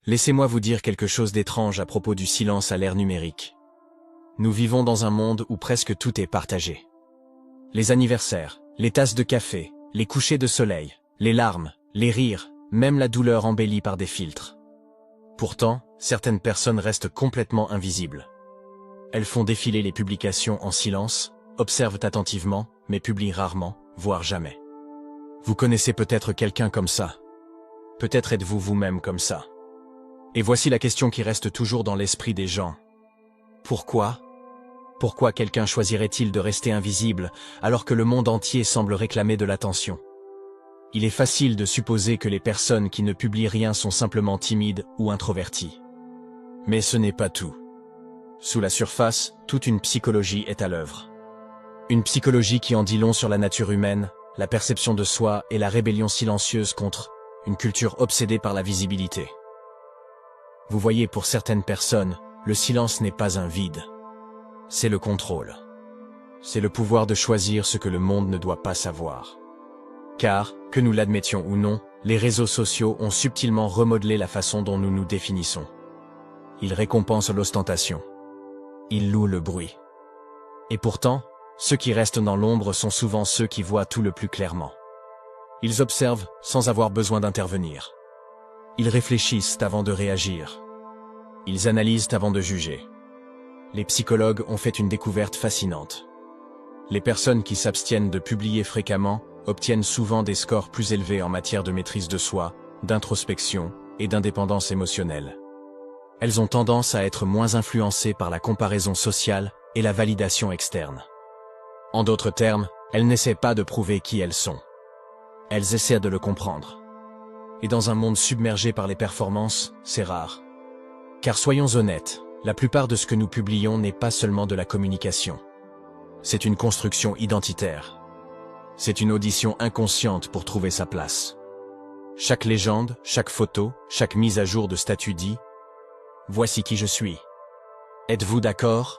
Laissez-moi vous dire quelque chose d'étrange à propos du silence à l'ère numérique. Nous vivons dans un monde où presque tout est partagé. Les anniversaires, les tasses de café, les couchers de soleil, les larmes, les rires, même la douleur embellie par des filtres. Pourtant, certaines personnes restent complètement invisibles. Elles font défiler les publications en silence, observent attentivement, mais publient rarement, voire jamais. Vous connaissez peut-être quelqu'un comme ça. Peut-être êtes-vous vous-même comme ça. Et voici la question qui reste toujours dans l'esprit des gens. Pourquoi ? Pourquoi quelqu'un choisirait-il de rester invisible alors que le monde entier semble réclamer de l'attention ? Il est facile de supposer que les personnes qui ne publient rien sont simplement timides ou introverties. Mais ce n'est pas tout. Sous la surface, toute une psychologie est à l'œuvre. Une psychologie qui en dit long sur la nature humaine, la perception de soi et la rébellion silencieuse contre une culture obsédée par la visibilité. Vous voyez, pour certaines personnes, le silence n'est pas un vide. C'est le contrôle. C'est le pouvoir de choisir ce que le monde ne doit pas savoir. Car, que nous l'admettions ou non, les réseaux sociaux ont subtilement remodelé la façon dont nous nous définissons. Ils récompensent l'ostentation. Ils louent le bruit. Et pourtant, ceux qui restent dans l'ombre sont souvent ceux qui voient tout le plus clairement. Ils observent sans avoir besoin d'intervenir. Ils réfléchissent avant de réagir. Ils analysent avant de juger. Les psychologues ont fait une découverte fascinante. Les personnes qui s'abstiennent de publier fréquemment obtiennent souvent des scores plus élevés en matière de maîtrise de soi, d'introspection et d'indépendance émotionnelle. Elles ont tendance à être moins influencées par la comparaison sociale et la validation externe. En d'autres termes, elles n'essaient pas de prouver qui elles sont. Elles essaient de le comprendre. Et dans un monde submergé par les performances, c'est rare. Car soyons honnêtes, la plupart de ce que nous publions n'est pas seulement de la communication. C'est une construction identitaire. C'est une audition inconsciente pour trouver sa place. Chaque légende, chaque photo, chaque mise à jour de statut dit « Voici qui je suis ». Êtes-vous d'accord?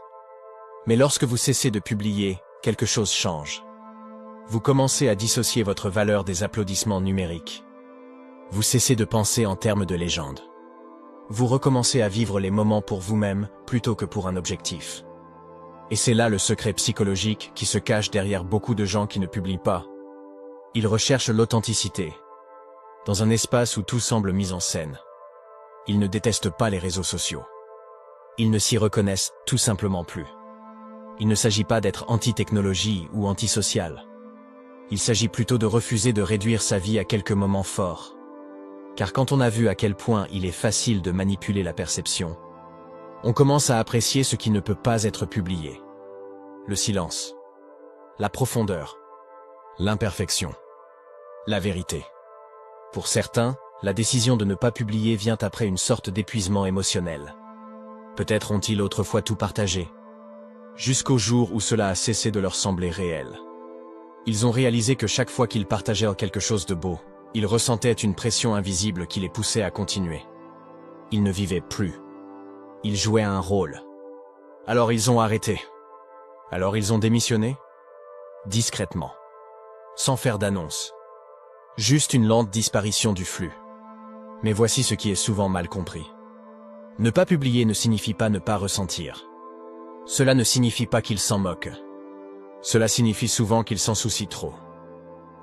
Mais lorsque vous cessez de publier, quelque chose change. Vous commencez à dissocier votre valeur des applaudissements numériques. Vous cessez de penser en termes de légende. Vous recommencez à vivre les moments pour vous-même plutôt que pour un objectif. Et c'est là le secret psychologique qui se cache derrière beaucoup de gens qui ne publient pas. Ils recherchent l'authenticité. Dans un espace où tout semble mis en scène. Ils ne détestent pas les réseaux sociaux. Ils ne s'y reconnaissent tout simplement plus. Il ne s'agit pas d'être anti-technologie ou anti-social. Il s'agit plutôt de refuser de réduire sa vie à quelques moments forts. Car quand on a vu à quel point il est facile de manipuler la perception, on commence à apprécier ce qui ne peut pas être publié. Le silence, la profondeur, l'imperfection, la vérité. Pour certains, la décision de ne pas publier vient après une sorte d'épuisement émotionnel. Peut-être ont-ils autrefois tout partagé, jusqu'au jour où cela a cessé de leur sembler réel. Ils ont réalisé que chaque fois qu'ils partageaient quelque chose de beau, ils ressentaient une pression invisible qui les poussait à continuer. Ils ne vivaient plus. Ils jouaient un rôle. Alors ils ont arrêté. Alors ils ont démissionné? Discrètement. Sans faire d'annonce. Juste une lente disparition du flux. Mais voici ce qui est souvent mal compris. Ne pas publier ne signifie pas ne pas ressentir. Cela ne signifie pas qu'ils s'en moquent. Cela signifie souvent qu'ils s'en soucient trop.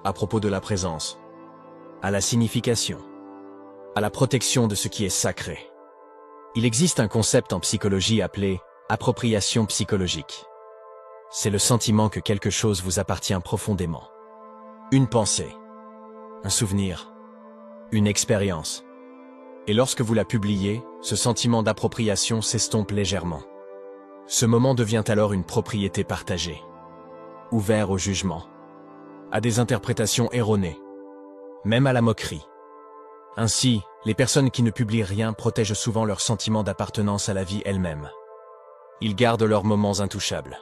À propos de la présence, à la signification, à la protection de ce qui est sacré. Il existe un concept en psychologie appelé appropriation psychologique. C'est le sentiment que quelque chose vous appartient profondément. Une pensée, un souvenir, une expérience. Et lorsque vous la publiez, ce sentiment d'appropriation s'estompe légèrement. Ce moment devient alors une propriété partagée, ouvert au jugement, à des interprétations erronées, même à la moquerie. Ainsi, les personnes qui ne publient rien protègent souvent leur sentiment d'appartenance à la vie elle-même. Ils gardent leurs moments intouchables,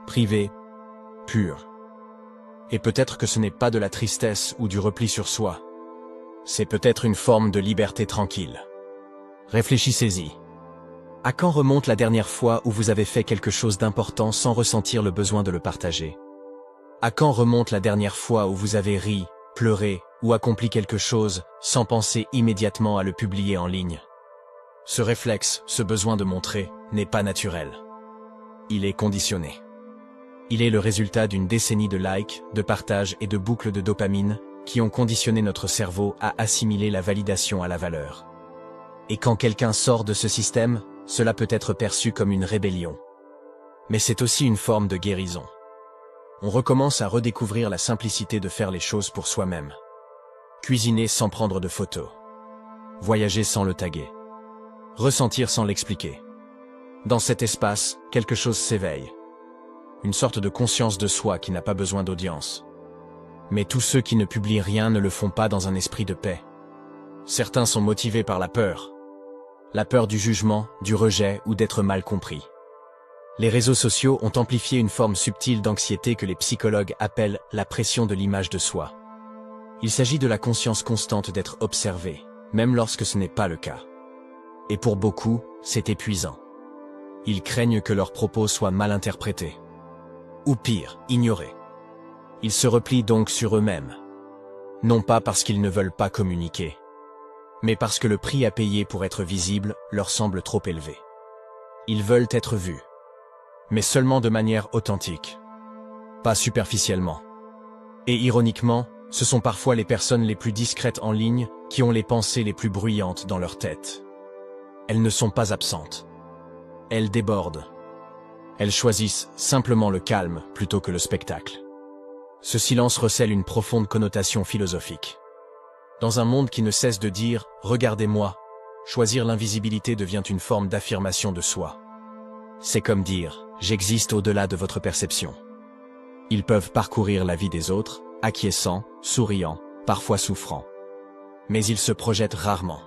privés, purs. Et peut-être que ce n'est pas de la tristesse ou du repli sur soi. C'est peut-être une forme de liberté tranquille. Réfléchissez-y. À quand remonte la dernière fois où vous avez fait quelque chose d'important sans ressentir le besoin de le partager? À quand remonte la dernière fois où vous avez ri, pleuré ou accompli quelque chose sans penser immédiatement à le publier en ligne? Ce réflexe, ce besoin de montrer, n'est pas naturel. Il est conditionné. Il est le résultat d'une décennie de likes, de partages et de boucles de dopamine qui ont conditionné notre cerveau à assimiler la validation à la valeur. Et quand quelqu'un sort de ce système, cela peut être perçu comme une rébellion. Mais c'est aussi une forme de guérison. On recommence à redécouvrir la simplicité de faire les choses pour soi-même. Cuisiner sans prendre de photos. Voyager sans le taguer. Ressentir sans l'expliquer. Dans cet espace, quelque chose s'éveille. Une sorte de conscience de soi qui n'a pas besoin d'audience. Mais tous ceux qui ne publient rien ne le font pas dans un esprit de paix. Certains sont motivés par la peur. La peur du jugement, du rejet ou d'être mal compris. Les réseaux sociaux ont amplifié une forme subtile d'anxiété que les psychologues appellent la pression de l'image de soi. Il s'agit de la conscience constante d'être observé, même lorsque ce n'est pas le cas. Et pour beaucoup, c'est épuisant. Ils craignent que leurs propos soient mal interprétés. Ou pire, ignorés. Ils se replient donc sur eux-mêmes. Non pas parce qu'ils ne veulent pas communiquer, mais parce que le prix à payer pour être visible leur semble trop élevé. Ils veulent être vus, mais seulement de manière authentique, pas superficiellement. Et ironiquement, ce sont parfois les personnes les plus discrètes en ligne qui ont les pensées les plus bruyantes dans leur tête. Elles ne sont pas absentes. Elles débordent. Elles choisissent simplement le calme plutôt que le spectacle. Ce silence recèle une profonde connotation philosophique. Dans un monde qui ne cesse de dire « Regardez-moi », choisir l'invisibilité devient une forme d'affirmation de soi. C'est comme dire « J'existe au-delà de votre perception ». Ils peuvent parcourir la vie des autres, acquiescents, souriants, parfois souffrants. Mais ils se projettent rarement.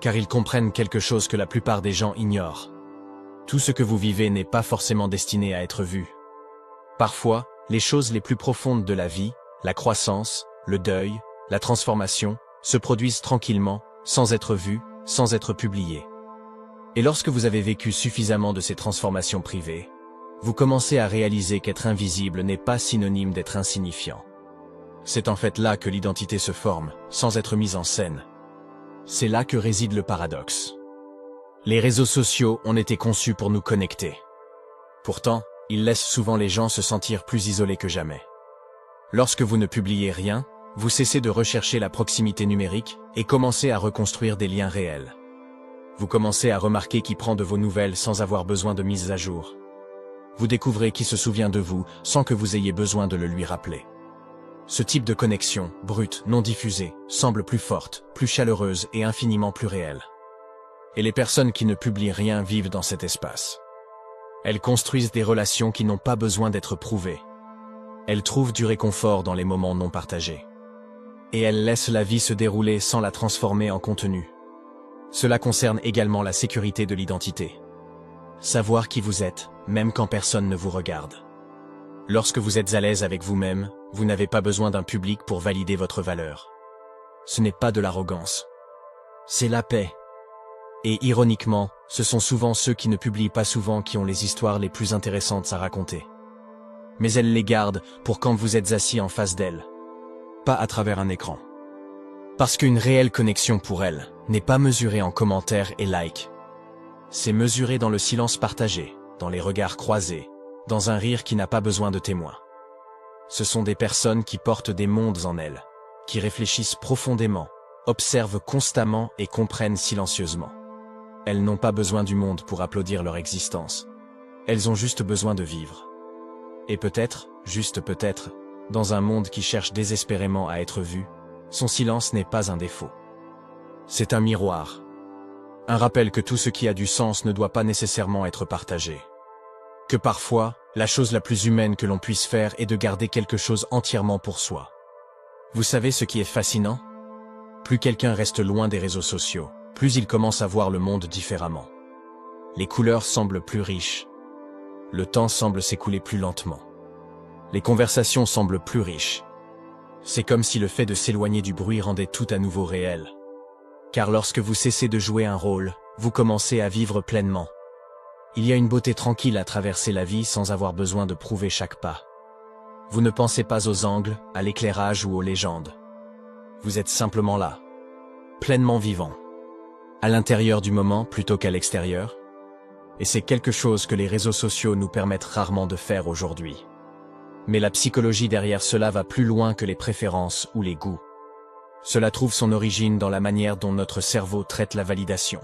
Car ils comprennent quelque chose que la plupart des gens ignorent. Tout ce que vous vivez n'est pas forcément destiné à être vu. Parfois, les choses les plus profondes de la vie, la croissance, le deuil, la transformation, se produisent tranquillement, sans être vues, sans être publiées. Et lorsque vous avez vécu suffisamment de ces transformations privées, vous commencez à réaliser qu'être invisible n'est pas synonyme d'être insignifiant. C'est en fait là que l'identité se forme, sans être mise en scène. C'est là que réside le paradoxe. Les réseaux sociaux ont été conçus pour nous connecter. Pourtant, ils laissent souvent les gens se sentir plus isolés que jamais. Lorsque vous ne publiez rien, vous cessez de rechercher la proximité numérique et commencez à reconstruire des liens réels. Vous commencez à remarquer qui prend de vos nouvelles sans avoir besoin de mise à jour. Vous découvrez qui se souvient de vous sans que vous ayez besoin de le lui rappeler. Ce type de connexion, brute, non diffusée, semble plus forte, plus chaleureuse et infiniment plus réelle. Et les personnes qui ne publient rien vivent dans cet espace. Elles construisent des relations qui n'ont pas besoin d'être prouvées. Elles trouvent du réconfort dans les moments non partagés. Et elles laissent la vie se dérouler sans la transformer en contenu. Cela concerne également la sécurité de l'identité. Savoir qui vous êtes, même quand personne ne vous regarde. Lorsque vous êtes à l'aise avec vous-même, vous n'avez pas besoin d'un public pour valider votre valeur. Ce n'est pas de l'arrogance. C'est la paix. Et ironiquement, ce sont souvent ceux qui ne publient pas souvent qui ont les histoires les plus intéressantes à raconter. Mais elles les gardent pour quand vous êtes assis en face d'elles. Pas à travers un écran. Parce qu'une réelle connexion pour elles n'est pas mesurée en commentaires et likes. C'est mesuré dans le silence partagé, dans les regards croisés, dans un rire qui n'a pas besoin de témoins. Ce sont des personnes qui portent des mondes en elles, qui réfléchissent profondément, observent constamment et comprennent silencieusement. Elles n'ont pas besoin du monde pour applaudir leur existence. Elles ont juste besoin de vivre. Et peut-être, juste peut-être, dans un monde qui cherche désespérément à être vu, son silence n'est pas un défaut. C'est un miroir. Un rappel que tout ce qui a du sens ne doit pas nécessairement être partagé. Que parfois, la chose la plus humaine que l'on puisse faire est de garder quelque chose entièrement pour soi. Vous savez ce qui est fascinant? Plus quelqu'un reste loin des réseaux sociaux, plus il commence à voir le monde différemment. Les couleurs semblent plus riches. Le temps semble s'écouler plus lentement. Les conversations semblent plus riches. C'est comme si le fait de s'éloigner du bruit rendait tout à nouveau réel. Car lorsque vous cessez de jouer un rôle, vous commencez à vivre pleinement. Il y a une beauté tranquille à traverser la vie sans avoir besoin de prouver chaque pas. Vous ne pensez pas aux angles, à l'éclairage ou aux légendes. Vous êtes simplement là, pleinement vivant. À l'intérieur du moment plutôt qu'à l'extérieur? Et c'est quelque chose que les réseaux sociaux nous permettent rarement de faire aujourd'hui. Mais la psychologie derrière cela va plus loin que les préférences ou les goûts. Cela trouve son origine dans la manière dont notre cerveau traite la validation.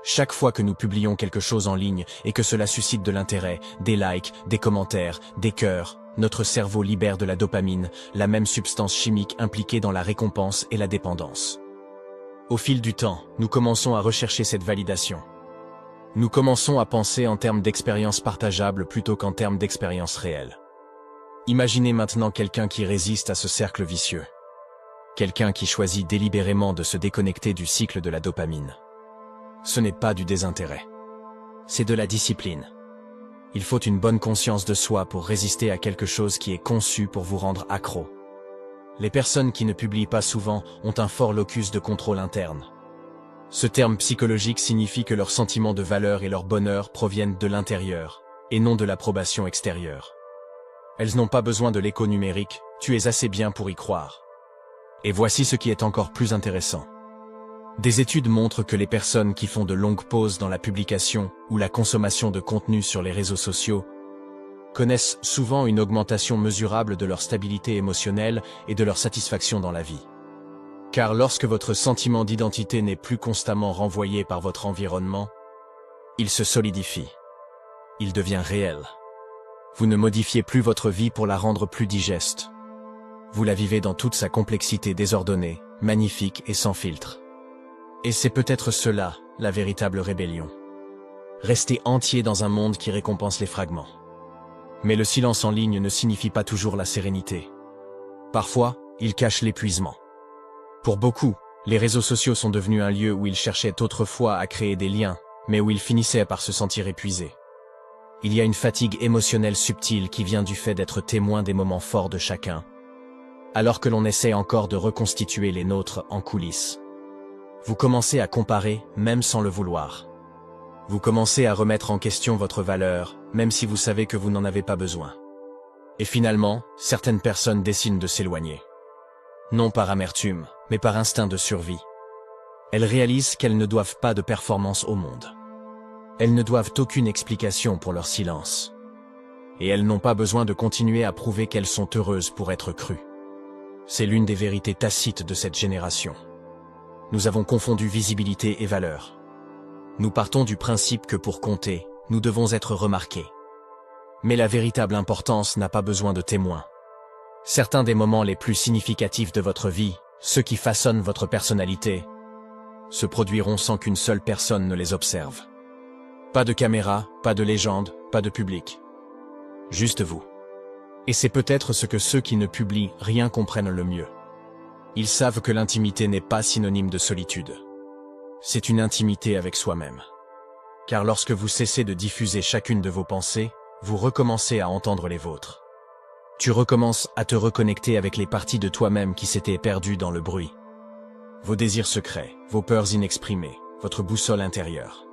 Chaque fois que nous publions quelque chose en ligne et que cela suscite de l'intérêt, des likes, des commentaires, des cœurs, notre cerveau libère de la dopamine, la même substance chimique impliquée dans la récompense et la dépendance. Au fil du temps, nous commençons à rechercher cette validation. Nous commençons à penser en termes d'expériences partageables plutôt qu'en termes d'expériences réelles. Imaginez maintenant quelqu'un qui résiste à ce cercle vicieux. Quelqu'un qui choisit délibérément de se déconnecter du cycle de la dopamine. Ce n'est pas du désintérêt. C'est de la discipline. Il faut une bonne conscience de soi pour résister à quelque chose qui est conçu pour vous rendre accro. Les personnes qui ne publient pas souvent ont un fort locus de contrôle interne. Ce terme psychologique signifie que leurs sentiments de valeur et leur bonheur proviennent de l'intérieur, et non de l'approbation extérieure. Elles n'ont pas besoin de l'écho numérique, tu es assez bien pour y croire. Et voici ce qui est encore plus intéressant. Des études montrent que les personnes qui font de longues pauses dans la publication ou la consommation de contenu sur les réseaux sociaux connaissent souvent une augmentation mesurable de leur stabilité émotionnelle et de leur satisfaction dans la vie. Car lorsque votre sentiment d'identité n'est plus constamment renvoyé par votre environnement, il se solidifie. Il devient réel. Vous ne modifiez plus votre vie pour la rendre plus digeste. Vous la vivez dans toute sa complexité désordonnée, magnifique et sans filtre. Et c'est peut-être cela, la véritable rébellion. Rester entier dans un monde qui récompense les fragments. Mais le silence en ligne ne signifie pas toujours la sérénité. Parfois, il cache l'épuisement. Pour beaucoup, les réseaux sociaux sont devenus un lieu où ils cherchaient autrefois à créer des liens, mais où ils finissaient par se sentir épuisés. Il y a une fatigue émotionnelle subtile qui vient du fait d'être témoin des moments forts de chacun, alors que l'on essaie encore de reconstituer les nôtres en coulisses. Vous commencez à comparer, même sans le vouloir. Vous commencez à remettre en question votre valeur, même si vous savez que vous n'en avez pas besoin. Et finalement, certaines personnes décident de s'éloigner. Non par amertume, mais par instinct de survie. Elles réalisent qu'elles ne doivent pas de performance au monde. Elles ne doivent aucune explication pour leur silence. Et elles n'ont pas besoin de continuer à prouver qu'elles sont heureuses pour être crues. C'est l'une des vérités tacites de cette génération. Nous avons confondu visibilité et valeur. Nous partons du principe que pour compter, nous devons être remarqués. Mais la véritable importance n'a pas besoin de témoins. Certains des moments les plus significatifs de votre vie, ceux qui façonnent votre personnalité, se produiront sans qu'une seule personne ne les observe. Pas de caméra, pas de légende, pas de public. Juste vous. Et c'est peut-être ce que ceux qui ne publient rien comprennent le mieux. Ils savent que l'intimité n'est pas synonyme de solitude. C'est une intimité avec soi-même. Car lorsque vous cessez de diffuser chacune de vos pensées, vous recommencez à entendre les vôtres. Tu recommences à te reconnecter avec les parties de toi-même qui s'étaient perdues dans le bruit. Vos désirs secrets, vos peurs inexprimées, votre boussole intérieure.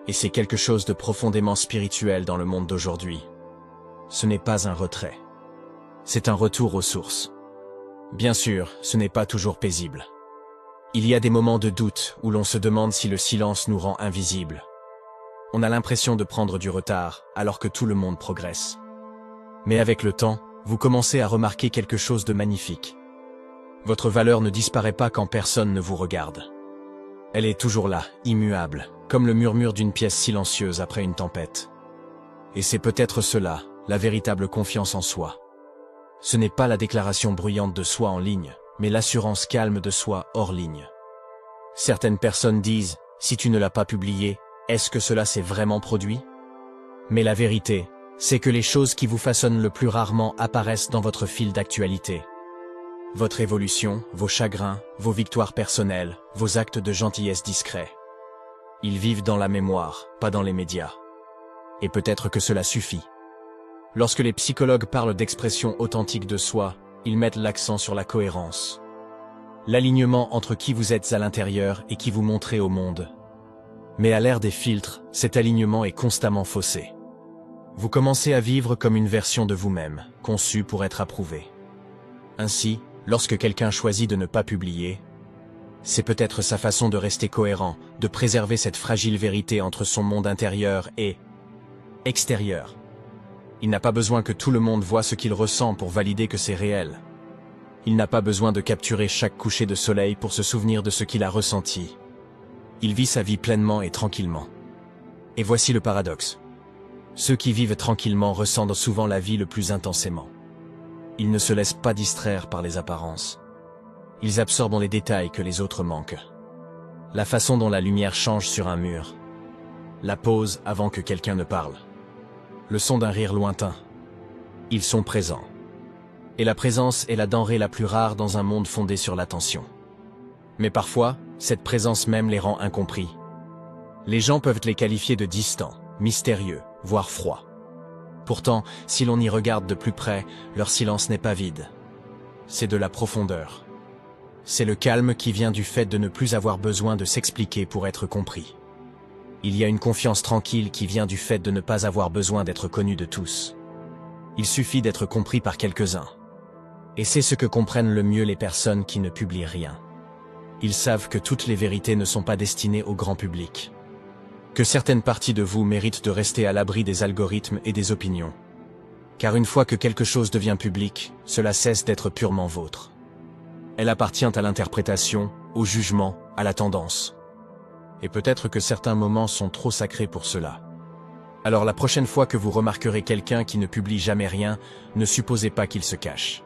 Et c'est quelque chose de profondément spirituel dans le monde d'aujourd'hui. Ce n'est pas un retrait. C'est un retour aux sources. Bien sûr, ce n'est pas toujours paisible. Il y a des moments de doute où l'on se demande si le silence nous rend invisibles. On a l'impression de prendre du retard, alors que tout le monde progresse. Mais avec le temps, vous commencez à remarquer quelque chose de magnifique. Votre valeur ne disparaît pas quand personne ne vous regarde. Elle est toujours là, immuable, comme le murmure d'une pièce silencieuse après une tempête. Et c'est peut-être cela, la véritable confiance en soi. Ce n'est pas la déclaration bruyante de soi en ligne, mais l'assurance calme de soi hors ligne. Certaines personnes disent, si tu ne l'as pas publié, est-ce que cela s'est vraiment produit? Mais la vérité, c'est que les choses qui vous façonnent le plus rarement apparaissent dans votre fil d'actualité. Votre évolution, vos chagrins, vos victoires personnelles, vos actes de gentillesse discrets. Ils vivent dans la mémoire, pas dans les médias. Et peut-être que cela suffit. Lorsque les psychologues parlent d'expression authentique de soi, ils mettent l'accent sur la cohérence. L'alignement entre qui vous êtes à l'intérieur et qui vous montrez au monde. Mais à l'ère des filtres, cet alignement est constamment faussé. Vous commencez à vivre comme une version de vous-même, conçue pour être approuvée. Ainsi, lorsque quelqu'un choisit de ne pas publier, C'est peut-être sa façon de rester cohérent, de préserver cette fragile vérité entre son monde intérieur et extérieur. Il n'a pas besoin que tout le monde voie ce qu'il ressent pour valider que c'est réel. Il n'a pas besoin de capturer chaque coucher de soleil pour se souvenir de ce qu'il a ressenti. Il vit sa vie pleinement et tranquillement. Et voici le paradoxe. Ceux qui vivent tranquillement ressentent souvent la vie le plus intensément. Ils ne se laissent pas distraire par les apparences. Ils absorbent les détails que les autres manquent. La façon dont la lumière change sur un mur. La pause avant que quelqu'un ne parle. Le son d'un rire lointain. Ils sont présents. Et la présence est la denrée la plus rare dans un monde fondé sur l'attention. Mais parfois, cette présence même les rend incompris. Les gens peuvent les qualifier de distants, mystérieux, voire froids. Pourtant, si l'on y regarde de plus près, leur silence n'est pas vide. C'est de la profondeur. C'est le calme qui vient du fait de ne plus avoir besoin de s'expliquer pour être compris. Il y a une confiance tranquille qui vient du fait de ne pas avoir besoin d'être connu de tous. Il suffit d'être compris par quelques-uns. Et c'est ce que comprennent le mieux les personnes qui ne publient rien. Ils savent que toutes les vérités ne sont pas destinées au grand public. Que certaines parties de vous méritent de rester à l'abri des algorithmes et des opinions. Car une fois que quelque chose devient public, cela cesse d'être purement vôtre. Elle appartient à l'interprétation, au jugement, à la tendance. Et peut-être que certains moments sont trop sacrés pour cela. Alors la prochaine fois que vous remarquerez quelqu'un qui ne publie jamais rien, ne supposez pas qu'il se cache.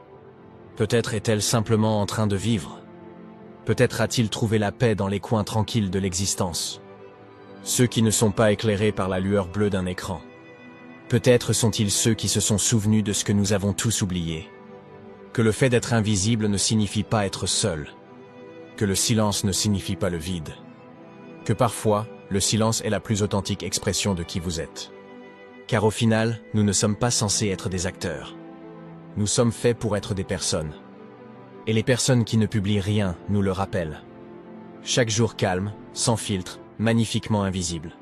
Peut-être est-elle simplement en train de vivre. Peut-être a-t-il trouvé la paix dans les coins tranquilles de l'existence. Ceux qui ne sont pas éclairés par la lueur bleue d'un écran. Peut-être sont-ils ceux qui se sont souvenus de ce que nous avons tous oublié. Que le fait d'être invisible ne signifie pas être seul. Que le silence ne signifie pas le vide. Que parfois, le silence est la plus authentique expression de qui vous êtes. Car au final, nous ne sommes pas censés être des acteurs. Nous sommes faits pour être des personnes. Et les personnes qui ne publient rien nous le rappellent. Chaque jour calme, sans filtre, magnifiquement invisible.